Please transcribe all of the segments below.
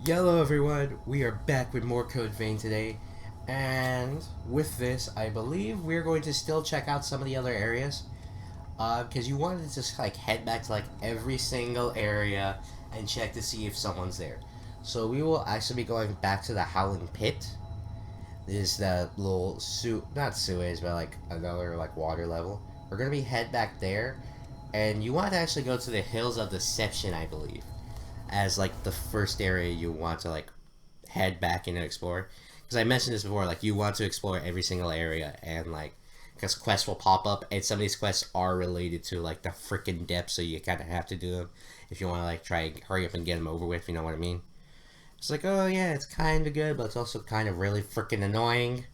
Hello everyone, we are back with more Code Vein today, and with this, I believe we're going to still check out some of the other areas, because you wanted to just like head back to like every single area and check to see if someone's there. So we will actually be going back to the Howling Pit. This is the little not sewage, but like another like water level. We're gonna be head back there, and you want to actually go to the Hills of Deception, I believe, as like the first area you want to like head back in and explore. Because I mentioned this before, like you want to explore every single area, and like because quests will pop up, and some of these quests are related to like the freaking depth, so you kind of have to do them if you want to like try and hurry up and get them over with. You know what I mean? It's like, oh yeah, it's kind of good, but it's also kind of really freaking annoying.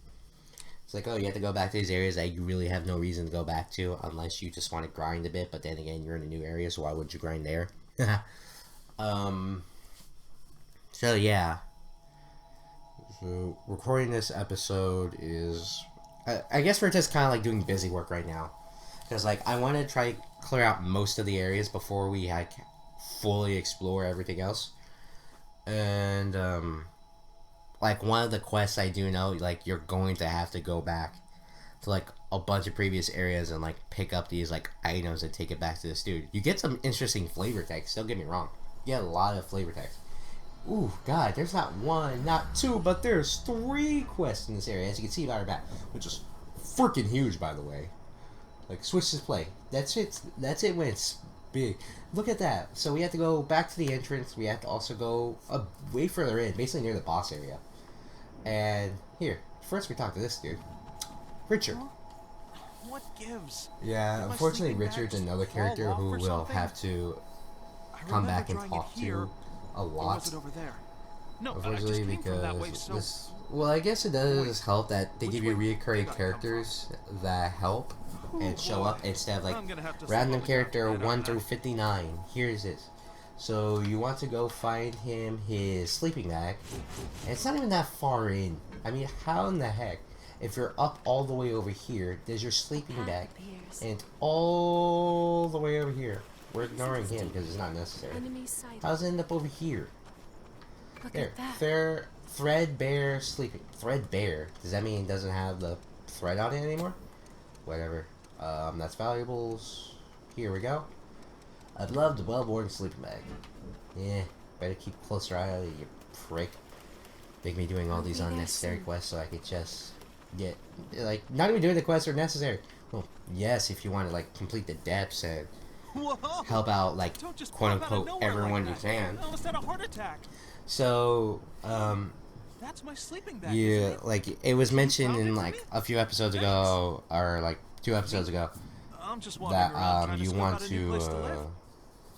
It's like, oh, you have to go back to these areas that you really have no reason to go back to unless you just want to grind a bit. But then again, you're in a new area, so why would you grind there? um. So yeah. So recording this episode is, I guess we're just kind of like doing busy work right now, because like I want to try clear out most of the areas before we like fully explore everything else. And like one of the quests I do know, like you're going to have to go back to like a bunch of previous areas and like pick up these like items and take it back to this dude. You get some interesting flavor text. Don't get me wrong. You get a lot of flavor text. Ooh, God, there's not one, not two, but there's three quests in this area, as you can see by our map, which is freaking huge, by the way. Like, switch to play. That's it. That's it when it's big. Look at that. So we have to go back to the entrance. We have to also go way further in, basically near the boss area. And here, first we talk to this dude, Richard. What gives? Yeah, unfortunately, Richard's another character who will have to come back and talk to a lot. Was it over there? No, unfortunately, because well, I guess it does help that they give you reoccurring characters that help and show up instead of like random character 1 through 59. Here's it. So you want to go find him his sleeping bag, and it's not even that far in. I mean, how in the heck, if you're up all the way over here, there's your sleeping bag, and all the way over here. We're ignoring him because it's not necessary. How's it end up over here? There, threadbare sleeping. Threadbare. Does that mean it doesn't have the thread on it anymore? Whatever. That's valuables. Here we go. I'd love the well-worn sleeping bag. Yeah, better keep a closer eye on it, you prick. Make me doing all these unnecessary quests so I could just get, like, not even doing the quests are necessary. Well, yes, if you want to, like, complete the depths and help out, like, quote-unquote, everyone you can. So, that's my sleeping bag. Yeah, like, it was mentioned in, like, a few episodes ago, or, like, 2 episodes ago, that, you want to,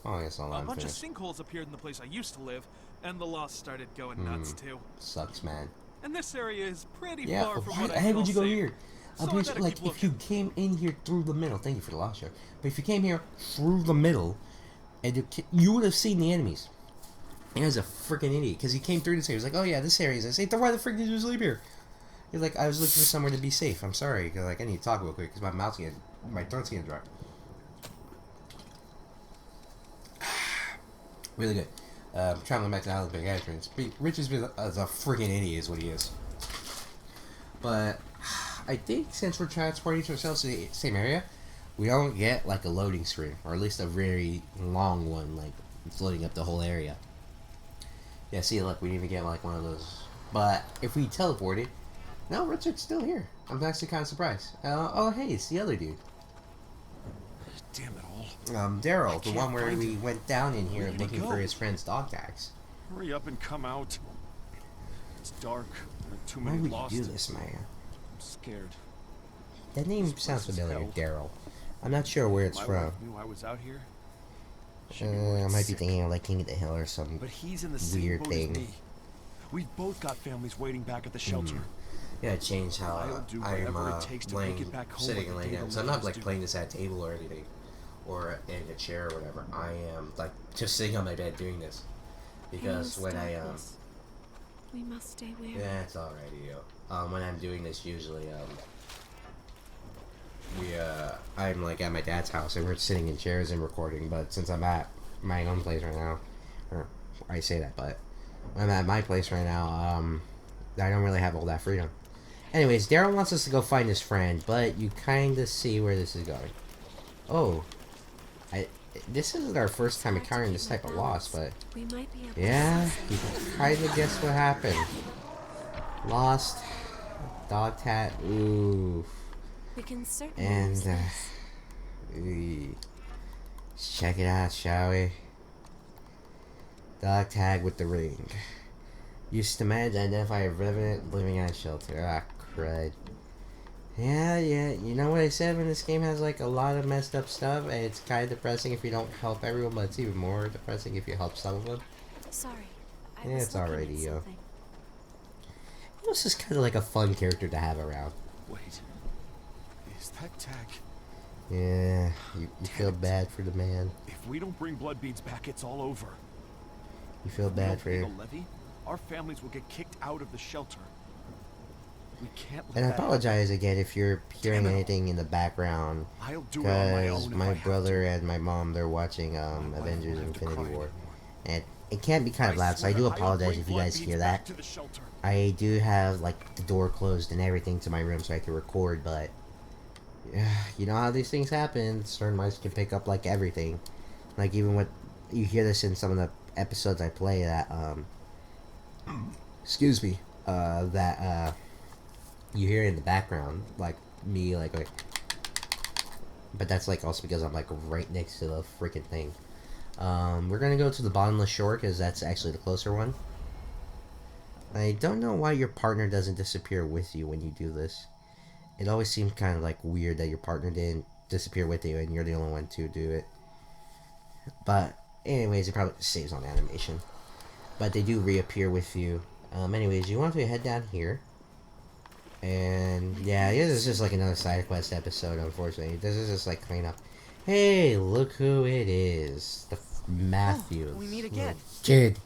oh, I guess I'll a bunch of sinkholes appeared in the place I used to live, and the loss started going nuts, too. Sucks, man. And this area is pretty yeah, far from why what the heck would you go safe. here? I'm pretty sure, like, if you came in here through the middle, thank you for the last show, but if you came here through the middle, and you would have seen the enemies. And he was a freaking idiot, because he came through this area. He was like, oh yeah, this area is safe. Then why the frick did you sleep here? He's like, I was looking for somewhere to be safe. I'm sorry, because, like, I need to talk real quick, because my throat's getting dry. Really good. Traveling back to the Island Big entrance. Richard's been a freaking idiot is what he is. But I think since we're transporting ourselves to the same area, we don't get like a loading screen, or at least a very long one, like it's loading up the whole area. Yeah, see, look, we need to get like one of those. But if we teleported, no, Richard's still here. I'm actually kind of surprised. Oh, hey, it's the other dude. Damn it all. Daryl, the one where we went down in here looking for his friend's dog tags. Hurry up and come out. It's dark. There are too many lost. Why would you do this, man? I'm scared. That name sounds familiar, Daryl. I'm not sure where it's from. Knew I was out here. I might be thinking of like King of the Hill or some but he's in the weird same boat thing. as me. We've both got families waiting back at the shelter. Yeah, change how I am playing, sitting and laying down. So I'm not like playing this at a table or anything, or in a chair or whatever. I am like just sitting on my bed doing this, because when I we must stay wary. yeah, it's alright, when I'm doing this usually I'm like at my dad's house and we're sitting in chairs and recording, but since I'm at my own place right now, or I say that, but I'm at my place right now. I don't really have all that freedom. Anyways, Daryl wants us to go find his friend, but you kind of see where this is going. Oh, this isn't our first time encountering this type of loss, but We might be able yeah, to you kind of guess what happened. Lost, dog tat, ooh, We can certainly and use this. let's check it out, shall we? Dog tag with the ring. Used to manage and identify a revenant living at a shelter. Ah, crud. Yeah, you know what I said when this game has like a lot of messed up stuff, and it's kind of depressing if you don't help everyone, but it's even more depressing if you help some of them. Sorry. I Yeah, was it's looking alrighty, at yo. something. This is kind of like a fun character to have around. Wait. Is that tag? Yeah, you feel Damn it. bad for the man. If we don't bring blood beads back, it's all over. You feel If we bad don't for pay him. the levy, our families will get kicked out of the shelter. We can't let And I that apologize again if you're hearing Damn it. anything in the background, happen. I'll do it on my because own if I my have brother to. and my mom, they're watching My wife Avengers won't have to cry Infinity War. anymore. And it can be kind of loud, so I do apologize if you guys hear that. I do have like the door closed and everything to my room so I can record, but yeah, you know how these things happen. Certain mics can pick up like everything. Like even what you hear this in some of the episodes I play that excuse me, that you hear in the background, like me like but that's like also because I'm like right next to the freaking thing. We're gonna go to the bottomless shore because that's actually the closer one. I don't know why your partner doesn't disappear with you when you do this. It always seems kind of like weird that your partner didn't disappear with you and you're the only one to do it. But anyways, it probably saves on animation. But they do reappear with you. Anyways, you want to head down here. And yeah, this is just like another side quest episode, unfortunately. This is just like clean up. Hey, look who it is. The Matthews. Oh, we meet again. Kid.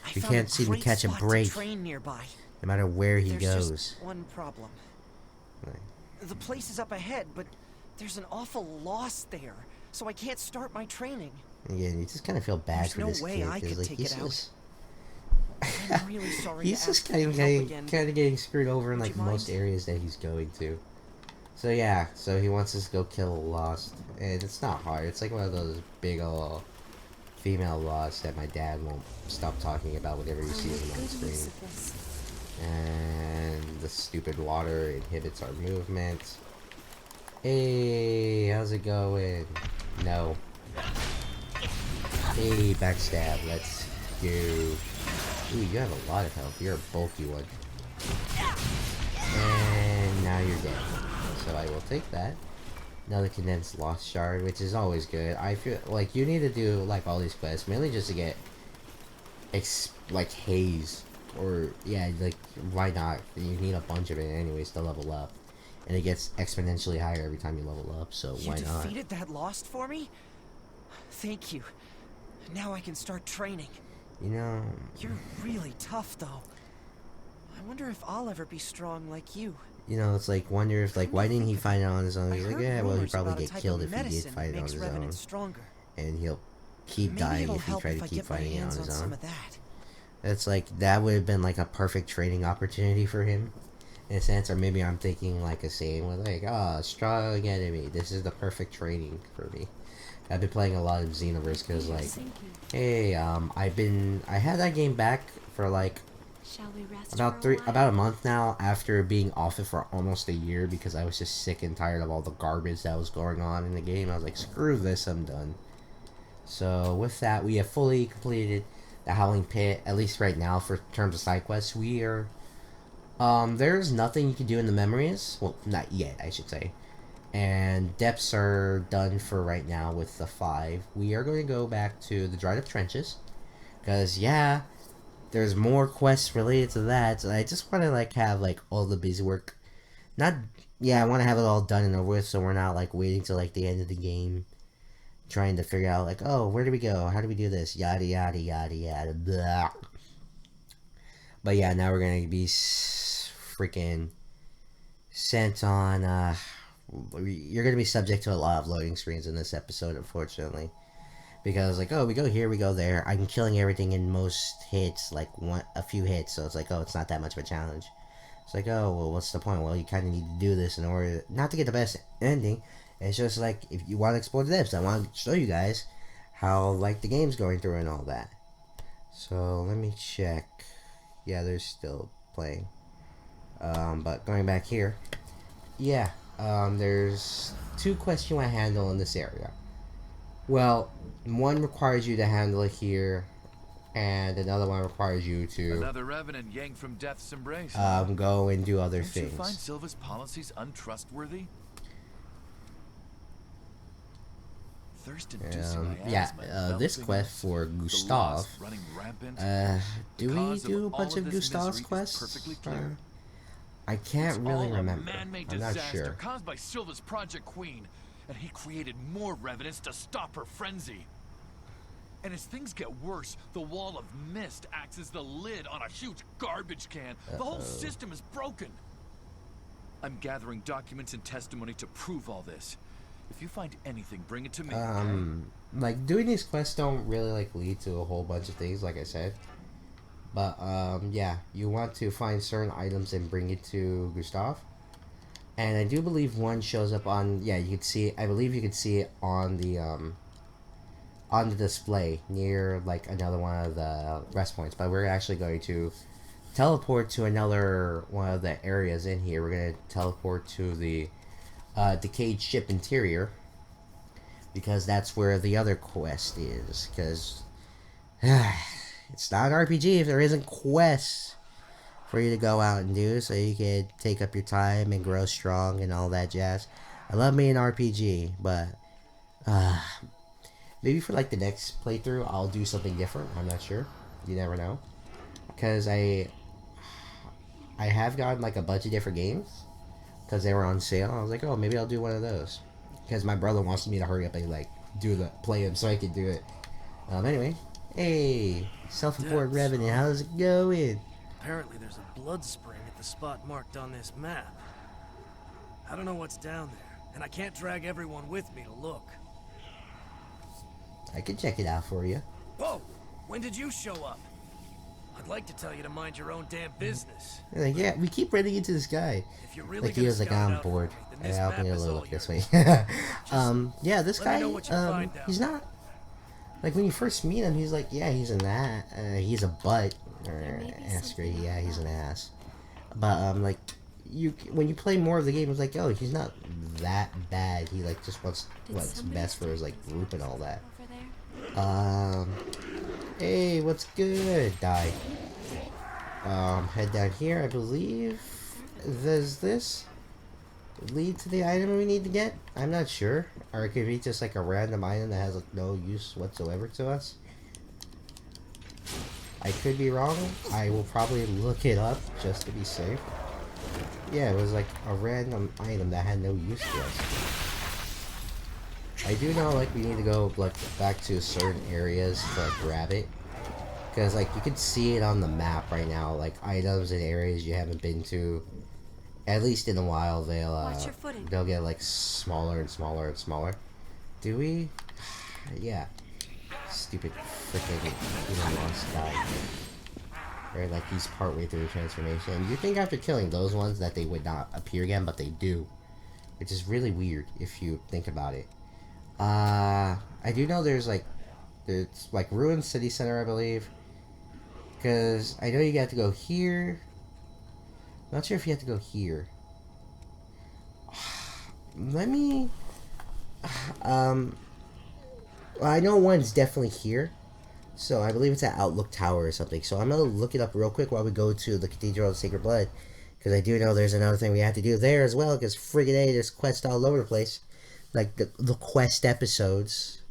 I We found can't a seem to great catch a spot break. train nearby. No matter where he There's goes. just one problem. Right. The place is up ahead, but there's an awful loss there, so I can't start my training. Yeah, you just kind of feel bad There's for no this way kid. I 'Cause, could like, take he's it out. just- I'm really sorry he's to just ask for kind your of help again. getting screwed over in Would like you most mind? areas that he's going to. So yeah, so he wants us to go kill a lost, and it's not hard. It's like one of those big old female lost that my dad won't stop talking about whenever he I'll sees make them on good screen. use of this. And the stupid water inhibits our movement. Hey, how's it going? No. Hey, backstab. Let's go. Ooh, you have a lot of health. You're a bulky one. And now you're dead. So I will take that. Another condensed lost shard, which is always good. I feel like you need to do like all these quests mainly just to get like haze, or yeah, like why not? You need a bunch of it anyways to level up, and it gets exponentially higher every time you level up. So You why not? defeated that lost for me? Thank you. Now I can start training. You know, You're really tough, though. I wonder if I'll ever be strong like you. it's like wonder if like why didn't he find it on his own? I He's like, heard yeah, well, he'd rumors probably about a get type killed of if he did medicine fight it on makes his own, revenants stronger. and he'll keep Maybe dying it'll if he help tried if to I keep get my fighting it on hands his on own. some of that. It's like that would have been like a perfect training opportunity for him, in a sense. Or maybe I'm thinking like a saying with like, strong enemy. This is the perfect training for me. I've been playing a lot of Xenoverse because like, Sinking. hey, I had that game back for like Shall we rest about for a while? about a month now after being off it for almost a year because I was just sick and tired of all the garbage that was going on in the game. I was like, screw this, I'm done. So with that, we have fully completed the Howling Pit, at least right now for terms of side quests. We are there's nothing you can do in the memories. Well, not yet, I should say. And depths are done for right now with the 5. We are going to go back to the dried up trenches. Because, yeah, there's more quests related to that. So I just want to, like, have, like, all the busy work. Not, yeah, I want to have it all done and over with so we're not, like, waiting till, like, the end of the game. Trying to figure out, like, oh, where do we go? How do we do this? Yada, yada, yada, yada, blah. But, yeah, now we're going to be freaking sent on, you're going to be subject to a lot of loading screens in this episode, unfortunately. because like, oh, we go here, we go there. I'm killing everything in most hits, like a few hits. So it's like, oh, it's not that much of a challenge. It's like, oh, well, what's the point? Well, you kind of need to do this in order not to get the best ending. It's just like, if you want to explore the depths, I want to show you guys how like the game's going through and all that. So let me check. Yeah, they're still playing. But going back here, yeah, there's 2 quests you want to handle in this area. Well, one requires you to handle it here, and another one requires you to Another revenant yanked from death's embrace. go and do other Don't things. you find Silva's policies untrustworthy? This quest for Gustav. Do we do a bunch of Gustav's quests? I can't really remember. I'm not sure. Caused by Silva's Project Queen, and he created more revenants to stop her frenzy. And as things get worse, the wall of mist acts as the lid on a huge garbage can. The whole system is broken. I'm gathering documents and testimony to prove all this. If you find anything, bring it to me. Like doing these quests don't really like lead to a whole bunch of things, like I said. But yeah, you want to find certain items and bring it to Gustav. And I do believe one shows up on, yeah, you could see it, I believe you could see it on the display near like another one of the rest points. But we're actually going to teleport to another one of the areas in here. We're going to teleport to the decayed ship interior, because that's where the other quest is. Because it's not an RPG if there isn't quests for you to go out and do, so you can take up your time and grow strong and all that jazz. I love me an RPG, but maybe for like the next playthrough I'll do something different. I'm not sure. You never know. Because I have gotten like a bunch of different games because they were on sale. I was like, oh, maybe I'll do one of those. Because my brother wants me to hurry up and like play them so I can do it. Anyway, hey, self-employed revenue, how's it going? Apparently there's a blood spring at the spot marked on this map. I don't know what's down there, and I can't drag everyone with me to look. I can check it out for you. Whoa! When did you show up? I'd like to tell you to mind your own damn business. Like, yeah, we keep running into this guy. If you're really Like he was like, I'm bored. And I'll be a little look this way. Yeah, this guy, he's not. Like when you first meet him, he's like, yeah, he's an ass. He's a butt or asker. Yeah, he's an ass. But like, when you play more of the game, it's like, oh, he's not that bad. He like just wants what's best for his like group and all that. Hey, what's good? Die. Head down here, I believe. Does this lead to the item we need to get? I'm not sure. Or it could be just like a random item that has like no use whatsoever to us. I could be wrong. I will probably look it up just to be safe. Yeah, it was like a random item that had no use to us. I do know like we need to go like back to certain areas to like grab it. Because like you can see it on the map right now, like items and areas you haven't been to. At least in a while, they'll get like smaller and smaller and smaller. Do we? Yeah. Stupid freaking Elon Musk guy. Or like he's partway through the transformation. You think after killing those ones that they would not appear again, but they do. Which is really weird if you think about it. I do know there's like ruined city center, I believe. Because I know you got to go here. Not sure if you have to go here. Let me... well, I know one's definitely here. So I believe it's at Outlook Tower or something. So I'm going to look it up real quick while we go to the Cathedral of Sacred Blood. Because I do know there's another thing we have to do there as well. Because friggin' A, there's quests all over the place. Like the quest episodes.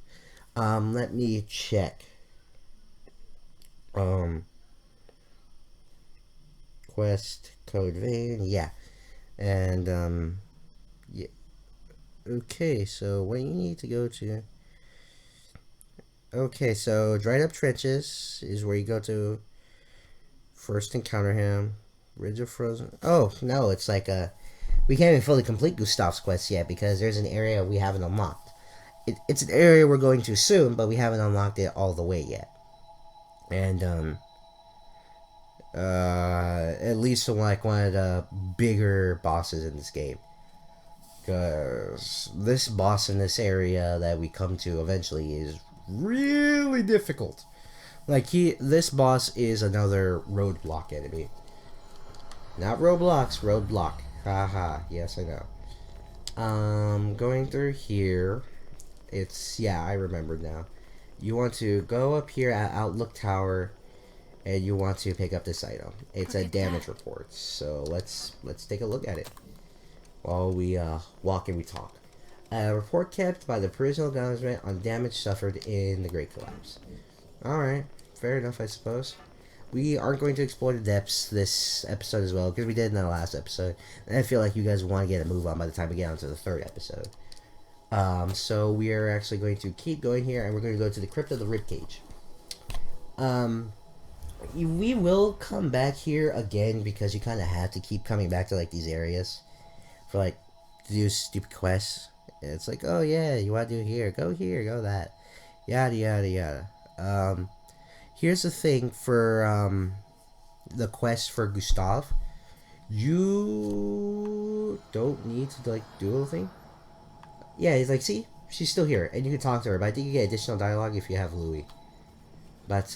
Let me check. Quest code vein, yeah. And yeah. Okay, so what you need to go to. Okay, so Dried Up Trenches is where you go to first encounter him. Ridge of Frozen. Oh, no, it's like we can't even fully complete Gustav's quest yet because there's an area we haven't unlocked. it's an area we're going to soon, but we haven't unlocked it all the way yet. And at least from like one of the bigger bosses in this game, because this boss in this area that we come to eventually is really difficult. Like this boss is another roadblock enemy. Not Roblox, roadblock. Haha, yes I know. Going through here, it's, yeah, I remember now. You want to go up here at Outlook Tower, and you want to pick up this item. It's a damage report. So let's take a look at it while we walk and we talk. A report kept by the Provisional Government on damage suffered in the Great Collapse. Alright, fair enough, I suppose. We aren't going to explore the depths this episode as well, because we did in the last episode. And I feel like you guys want to get a move on by the time we get onto the third episode. So we are actually going to keep going here, and we're going to go to the Crypt of the Ribcage. We will come back here again, because you kind of have to keep coming back to like these areas for like to do stupid quests. And it's like, oh yeah, you want to do here, go that, yada yada yada. Here's the thing for the quest for Gustav. You don't need to like do anything. Yeah, he's like, see, she's still here, and you can talk to her. But I think you get additional dialogue if you have Louis. But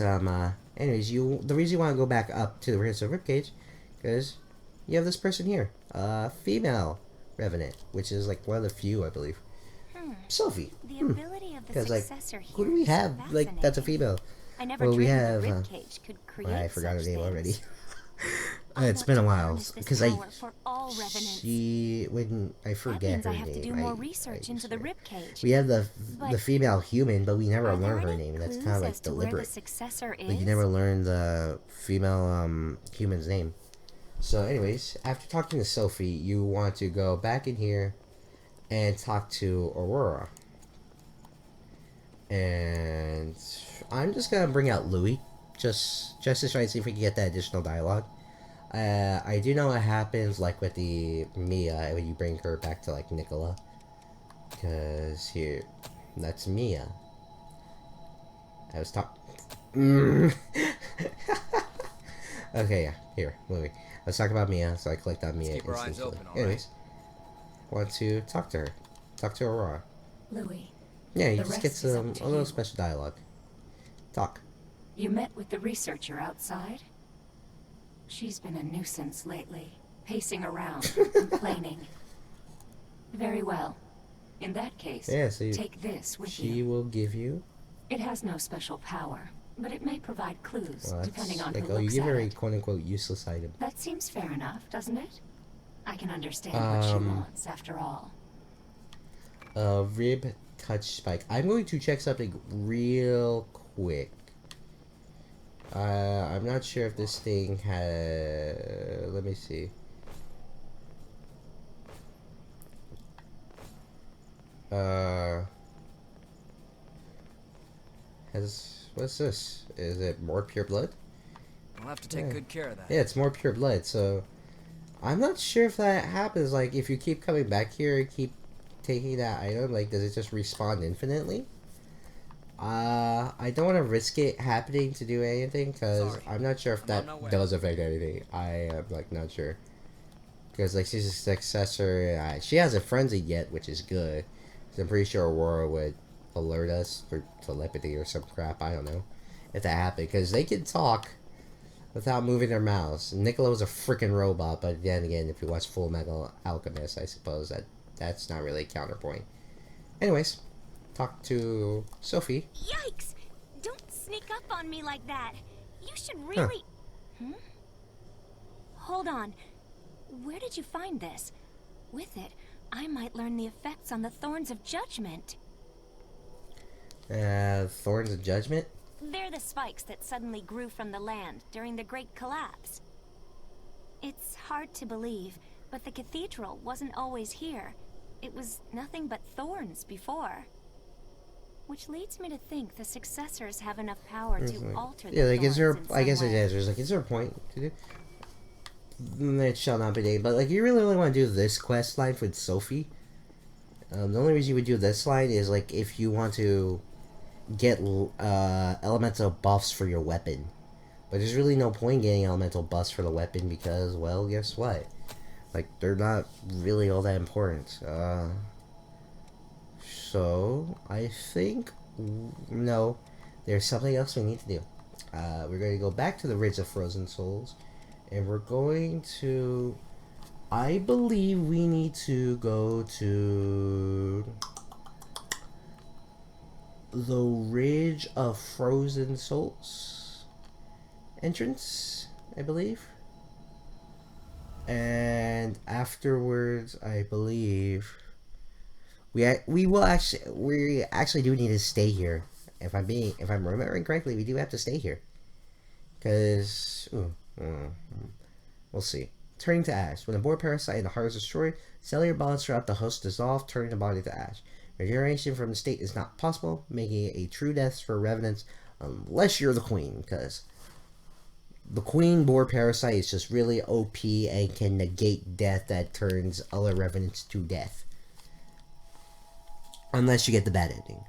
anyways, the reason you want to go back up to the Crypt of the Ribcage, because you have this person here, female revenant, which is like one of the few, I believe. Sophie. The ability of the successor here. Who do we have like that's a female? I never Well, we dreamed have. the ribcage could create I forgot her such name things. already. I It's want been a to while harness this because power for all revenants. when I That forget means her I have name. to do more research into the ribcage. We have the But female human, but we never Are there learn her any name. That's clues kind of like as to where the deliberate. successor is? Like you never learn the female human's name. So, anyways, after talking to Sophie, you want to go back in here and talk to Aurora. And I'm just gonna bring out Louis, just to try and see if we can get that additional dialogue. I do know what happens, like with the Mia, when you bring her back to like Nicola, because here, that's Mia. I was talking. Okay, yeah, here, Louis. Let's talk about Mia. So I clicked on Mia. keep our eyes open, all right? Anyways, want to talk to her. Talk to Aurora. Louis, Yeah, you The just rest get is up some to a little you. special dialogue. Talk. you met with the researcher outside? She's been a nuisance lately, pacing around, complaining. Very well. In that case, Yeah, so take this with she you. will give you. It has no special power, but it may provide clues, Well, depending on like, who oh, you looks give at her a it. quote-unquote useless item. That seems fair enough, doesn't it? I can understand what she wants, after all. Rib touch spike. I'm going to check something real quick. I'm not sure if this thing has. Let me see. What's this? Is it more pure blood? We'll have to take Yeah. good care of that. Yeah, it's more pure blood. So I'm not sure if that happens. Like, if you keep coming back here and keep taking that item, like, does it just respawn infinitely? I don't want to risk it happening to do anything, because Sorry. I'm not sure if I'm that on my way. does affect anything. I am, like, not sure. Because, like, she's a successor. She hasn't frenzied yet, which is good. 'Cause I'm pretty sure Aurora would alert us for telepathy or some crap. I don't know if that happened. Because they can talk without moving their mouths. Nicola was a freaking robot, but then again, if you watch Full Metal Alchemist, I suppose that's not really a counterpoint. Anyways, talk to Sophie. Yikes! Don't sneak up on me like that. You should really... Hold on. Where did you find this? With it, I might learn the effects on the Thorns of Judgment. Thorns of Judgment? They're the spikes that suddenly grew from the land during the Great Collapse. It's hard to believe, but the cathedral wasn't always here. It was nothing but thorns before. Which leads me to think the successors have enough power to alter the Yeah, like, is there... thorns in I guess some it way. is. There's, like, is there a point to do... It shall not be named, but, like, you really want to do this quest line with Sophie? The only reason you would do this line is like if you want to get elemental buffs for your weapon. But there's really no point getting elemental buffs for the weapon because, well, guess what? Like, they're not really all that important. So, I think, no, there's something else we need to do. We're going to go back to the Ridge of Frozen Souls, and we're going to, I believe we need to go to the Ridge of Frozen Souls entrance, I believe. And afterwards, I believe we actually do need to stay here. If I'm remembering correctly, we do have to stay here. Cause we'll see. Turning to ash. When the boar parasite in the heart is destroyed, cellular bonds throughout the host dissolve, turning the body to ash. Regeneration from the state is not possible, making it a true death for revenants unless you're the queen, because the queen boar parasite is just really OP and can negate death that turns other revenants to death. Unless you get the bad ending.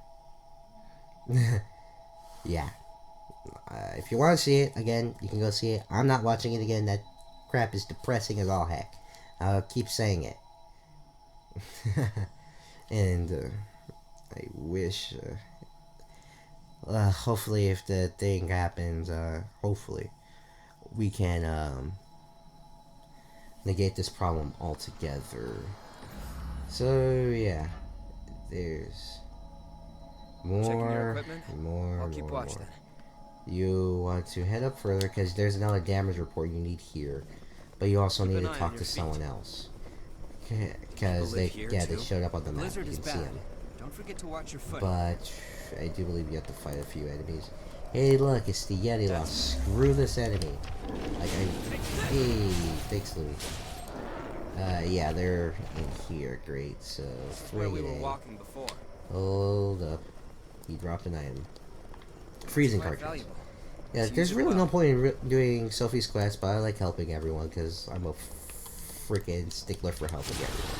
Yeah. If you want to see it, again, you can go see it. I'm not watching it again. That crap is depressing as all heck. I'll keep saying it. And I wish... hopefully if the thing happens, hopefully we can negate this problem altogether. So yeah, there's more. I'll keep watch then. You want to head up further because there's another damage report you need here, but you also need to talk to someone else because they showed up on the map. You can see them. Don't forget to watch your foot. But I do believe you have to fight a few enemies. Hey, look, it's the Yeti lost. Screw this enemy. Hey, thanks, Louis. Yeah, they're in here. Great. So, where we were walking before. Hold up. He dropped an item. Freezing cartridge. Yeah, there's really no point in doing Sophie's quest, but I like helping everyone because I'm a freaking stickler for helping everyone.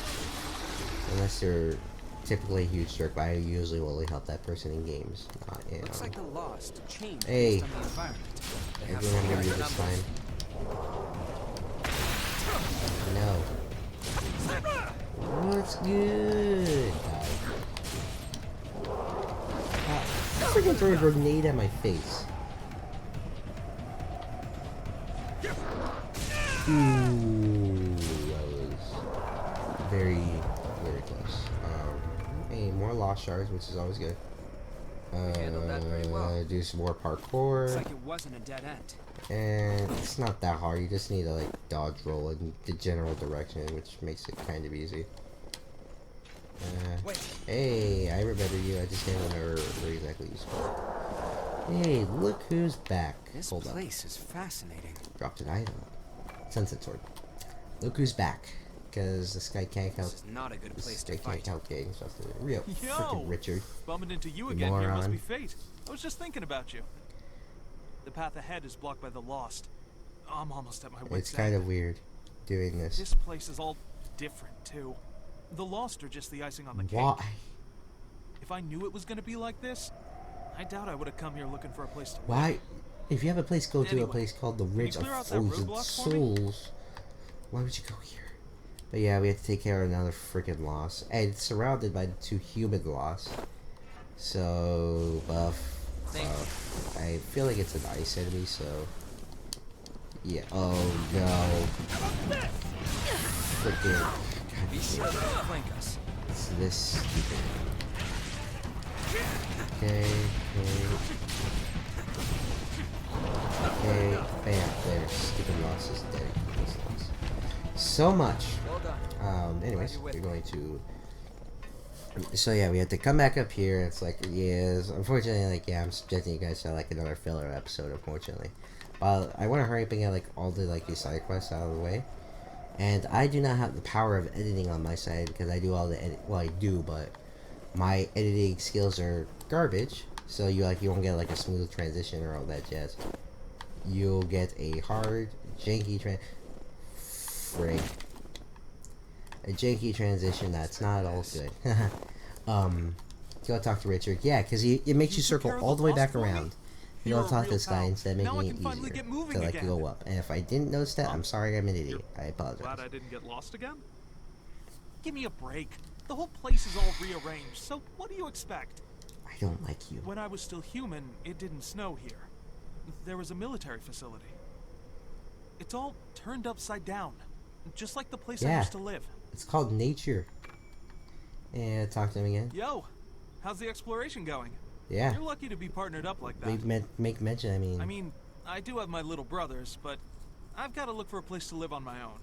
Unless they're typically a huge jerk, but I usually only help that person in games. Not, you know. Looks like the lost change hey, based on the environment. I do remember you this time. No. What's good? Freaking throw a grenade at my face. Ooh, that was very, very close. Hey, more lost shards, which is always good. Handled that very well. Do some more parkour. Looks like it wasn't a dead end. And it's not that hard. You just need to like dodge roll in the general direction, which makes it kind of easy. Hey, I remember you. I just can't remember where exactly you spawned. Hey, look who's back. This place is fascinating. Dropped an item. Sunset sword. Look who's back. Because this guy can't count. This is not a good place to fight. fight. Can't count getting stuff to real freaking Richard. Bumping into you again here must be fate. I was just thinking about you. The path ahead is blocked by the lost. I'm almost at my wit's end. It's kind of weird doing this. This place is all different too. The lost are just the icing on the cake. Why? If I knew it was going to be like this, I doubt I would have come here looking for a place to live. Why? If you have a place, go to a place called the Ridge of Frozen Souls. Why would you go here? But yeah, we have to take care of another freaking loss. And it's surrounded by the two human loss. So, buff. I feel like it's an ice enemy, so... Yeah. Oh, no. Freaking... Be sure to flank us. It's this stupid. Okay, okay, bam, there. Stupid loss is dead. So much. Well done. Anyways, we're going to. So yeah, we have to come back up here. It's like, yes, unfortunately, like, yeah, I'm subjecting you guys to like another filler episode, unfortunately. But I want to hurry up and get like all the like these side quests out of the way. And I do not have the power of editing on my side because I do all the edit. Well, I do, but my editing skills are garbage. So you won't get like a smooth transition or all that jazz. You'll get a hard, janky a janky transition that's not all good. Go talk to Richard. Yeah, because it makes you circle all the way back around. You gotta talk to this guy instead of making it easier to like go up. And if I didn't notice that, I'm sorry, I'm an idiot. I apologize. Glad I didn't get lost again? Give me a break. The whole place is all rearranged, so what do you expect? I don't like you. When I was still human, it didn't snow here. There was a military facility. It's all turned upside down, just like the place I used to live. It's called nature. Yeah, talk to him again. Yo, how's the exploration going? Yeah. You're lucky to be partnered up like that. Make mention, I mean, I do have my little brothers, but I've got to look for a place to live on my own.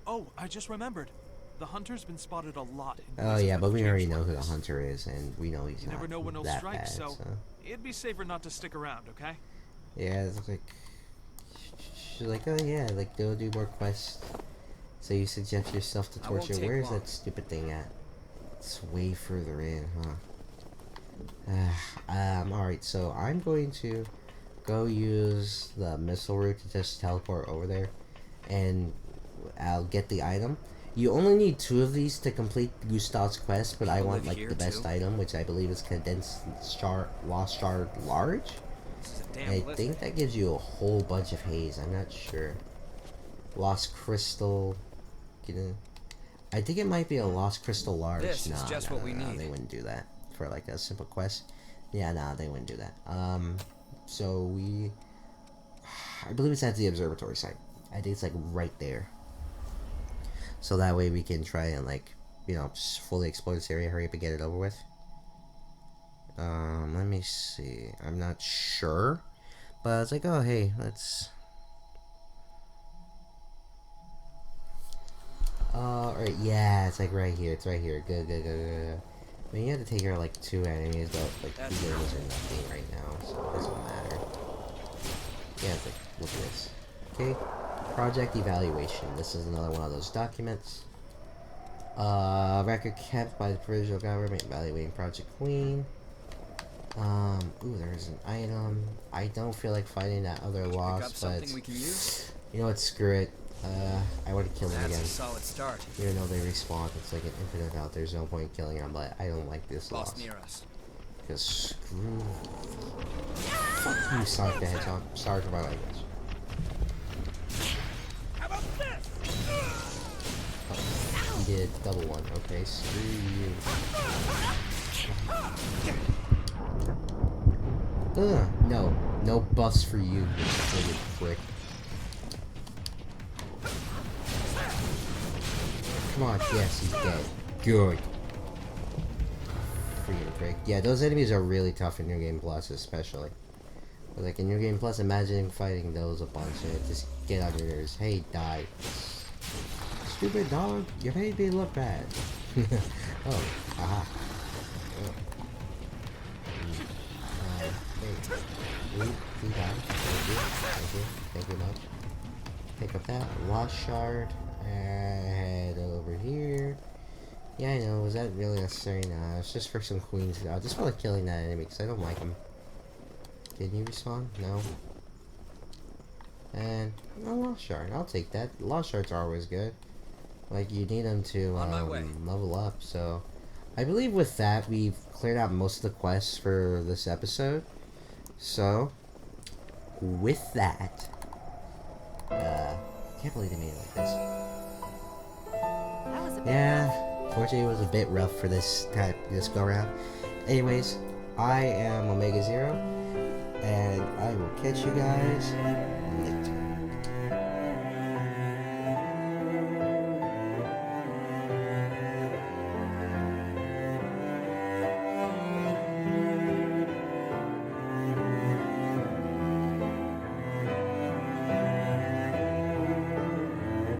Oh, I just remembered. The hunter's been spotted a lot. Oh yeah, but we already know who the hunter is, and we know he's you never know when he'll that strike, bad, so it'd be safer not to stick around, okay? Yeah, it's like she's like, oh yeah, like go do more quests. So you subject yourself to torture. Where's that stupid thing at? It's way further in, huh? Alright, so I'm going to go use the missile route to just teleport over there, and I'll get the item. You only need 2 of these to complete Gustav's quest, but I want like the best item, which I believe is condensed lost shard large. I think that gives you a whole bunch of haze. I'm not sure. Lost crystal. I think it might be a lost crystal large. This is just what we need. They wouldn't do that for like a simple quest. Yeah, nah, they wouldn't do that. So I believe it's at the observatory site. I think it's like right there. So that way we can try and like, you know, just fully explore this area, hurry up and get it over with. Let me see. I'm not sure, but it's like, oh hey, let's. Alright, yeah, it's like right here. It's right here. Good. I mean, you have to take care of like 2 enemies, but like 2 enemies are nothing right now, so it doesn't matter. Yeah, it's like, look at this. Okay. Project evaluation. This is another one of those documents. Record kept by the provisional government evaluating Project Queen. Ooh, there's an item. I don't feel like fighting that other loss, but we can use? You know what? Screw it. I would have killed him again. That's a solid start. Even though they respawn, it's like an infinite out. There's no point in killing him, but I don't like this loss. Near us. Because screw. Fuck you, Sonic the Hedgehog. Sorry for my language. Oh, he did double one. Okay, screw you. No buffs for you, you friggin' prick. Come on, yes, he's dead. Good. Freaking prick. Yeah, those enemies are really tough in New Game Plus, especially. But like in New Game Plus, imagine fighting those a bunch and just get on your nerves. Hey, die. Stupid dog, you made me look bad. Oh, aha. Oh. Hey. He died. Thank you much. Pick up that lost shard. Head over here. Yeah, I know. Was that really necessary? Nah, it's just for some queens. I just feel like killing that enemy because I don't like him. Didn't you respawn? No. And a lost shard. I'll take that. Lost shards are always good. Like you need them to level up. So, I believe with that we've cleared out most of the quests for this episode. So, with that, can't believe they made it like this. Yeah, fortunately it was a bit rough for this go around. Anyways, I am Omega Zero, and I will catch you guys